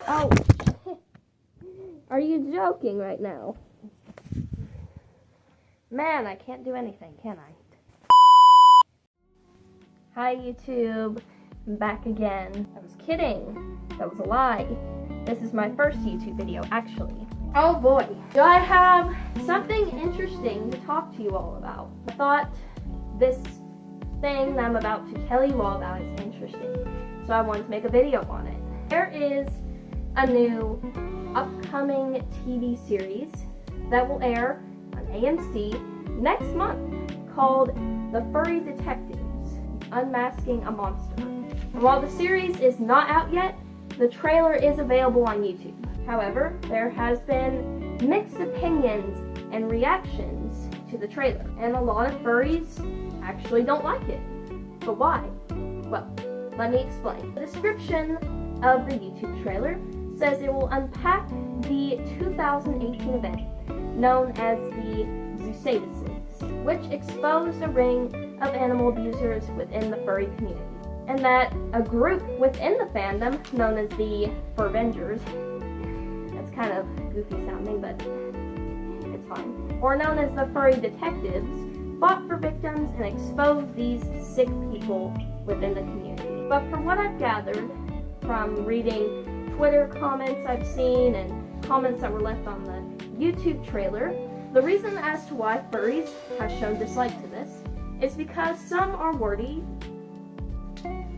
Oh, are you joking right now? Man, I can't do anything, can I? Hi, YouTube. I'm back again. I was kidding. That was a lie. This is my first YouTube video, actually. Oh boy, do I have something interesting to talk to you all about. I thought this thing that I'm about to tell you all about is interesting, so I wanted to make a video on it. There is a new upcoming TV series that will air on AMC next month called The Furry Detectives, Unmasking a Monster. And while the series is not out yet, the trailer is available on YouTube. However, there has been mixed opinions and reactions to the trailer, and a lot of furries actually don't like it. But why? Well, let me explain. The description of the YouTube trailer says it will unpack the 2018 event known as the zoosadists, which exposed a ring of animal abusers within the furry community, and that a group within the fandom known as the Furvengers, that's kind of goofy sounding, but it's fine, or known as the Furry Detectives, fought for victims and exposed these sick people within the community. But from what I've gathered from reading Twitter comments I've seen and comments that were left on the YouTube trailer, the reason as to why furries have shown dislike to this is because some are worried?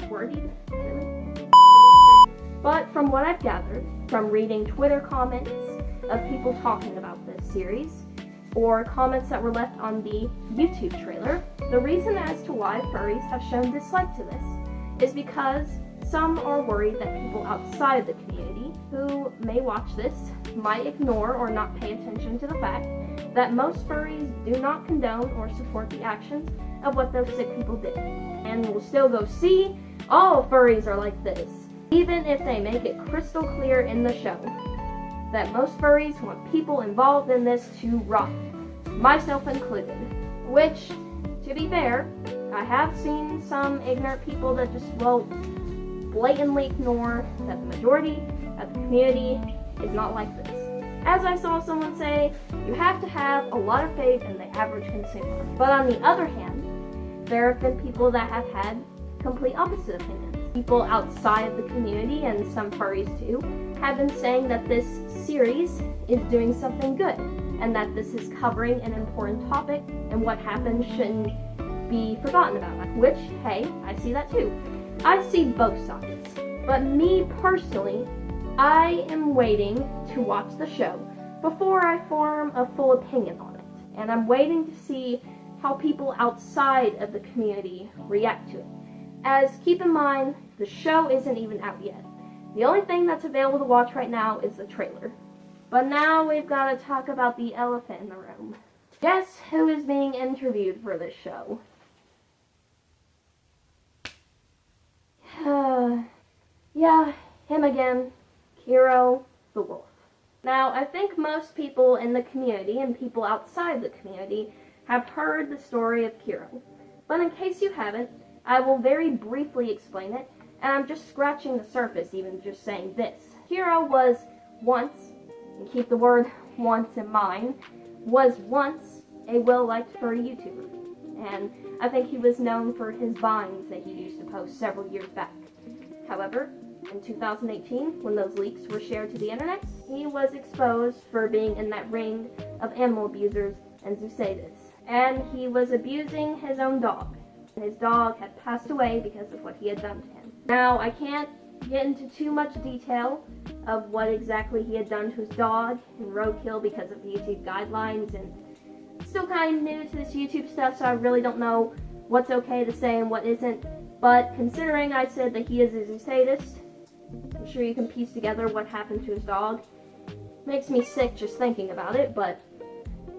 Really? But from what I've gathered from reading Twitter comments of people talking about this series, or comments that were left on the YouTube trailer, the reason as to why furries have shown dislike to this is because some are worried that people outside the community who may watch this might ignore or not pay attention to the fact that most furries do not condone or support the actions of what those sick people did, and will still go see all furries are like this, even if they make it crystal clear in the show that most furries want people involved in this to rot, myself included. Which, to be fair, I have seen some ignorant people that just, well, blatantly ignore that the majority of the community is not like this. As I saw someone say, you have to have a lot of faith in the average consumer. But on the other hand, there have been people that have had complete opposite opinions. People outside of the community, and some furries too, have been saying that this series is doing something good, and that this is covering an important topic, and what happened shouldn't be forgotten about. Which, hey, I see that too. I see both sides. But me personally, I am waiting to watch the show before I form a full opinion on it. And I'm waiting to see how people outside of the community react to it. As, keep in mind, the show isn't even out yet. The only thing that's available to watch right now is the trailer. But now we've got to talk about the elephant in the room. Guess who is being interviewed for this show? Yeah, him again. Kero the Wolf. Now, I think most people in the community and people outside the community have heard the story of Kero. But in case you haven't, I will very briefly explain it, and I'm just scratching the surface even just saying this. Kero was once, and keep the word once in mind, was once a well-liked furry YouTuber. And I think he was known for his vines that he used to post several years back. However, in 2018, when those leaks were shared to the internet, he was exposed for being in that ring of animal abusers and zoosadists. And he was abusing his own dog. And his dog had passed away because of what he had done to him. Now, I can't get into too much detail of what exactly he had done to his dog and roadkill because of YouTube guidelines, and still kind of new to this YouTube stuff, so I really don't know what's okay to say and what isn't. But considering I said that he is a zoosadist, I'm sure you can piece together what happened to his dog. Makes me sick just thinking about it, but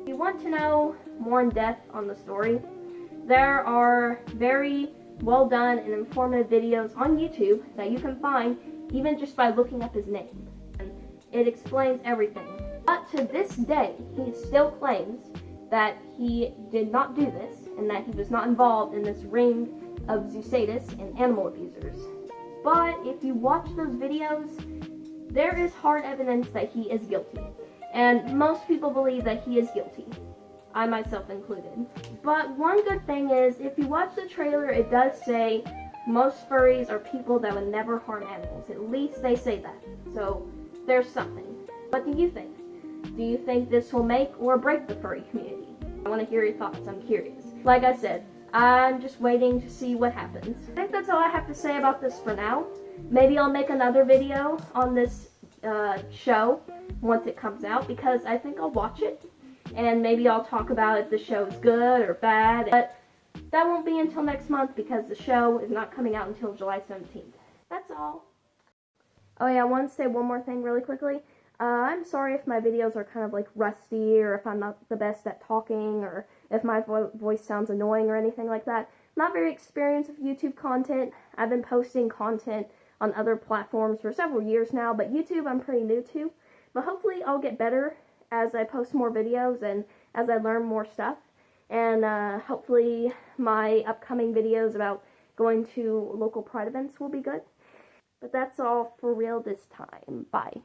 if you want to know more in depth on the story, there are very well done and informative videos on YouTube that you can find even just by looking up his name. And it explains everything. But to this day, he still claims that he did not do this and that he was not involved in this ring of zoosadists and animal abusers. But if you watch those videos, there is hard evidence that he is guilty. And most people believe that he is guilty. I myself included. But one good thing is, if you watch the trailer, it does say most furries are people that would never harm animals. At least they say that. So there's something. What do you think? Do you think this will make or break the furry community? I want to hear your thoughts. I'm curious. Like I said, I'm just waiting to see what happens. I think that's all I have to say about this for now. Maybe I'll make another video on this show once it comes out, because I think I'll watch it. And maybe I'll talk about if the show is good or bad. But that won't be until next month, because the show is not coming out until July 17th. That's all. Oh yeah, I want to say one more thing really quickly. I'm sorry if my videos are kind of like rusty, or if I'm not the best at talking, or if my voice sounds annoying or anything like that. I'm not very experienced with YouTube content. I've been posting content on other platforms for several years now, but YouTube I'm pretty new to. But hopefully I'll get better as I post more videos and as I learn more stuff. And hopefully my upcoming videos about going to local pride events will be good. But that's all for real this time. Bye.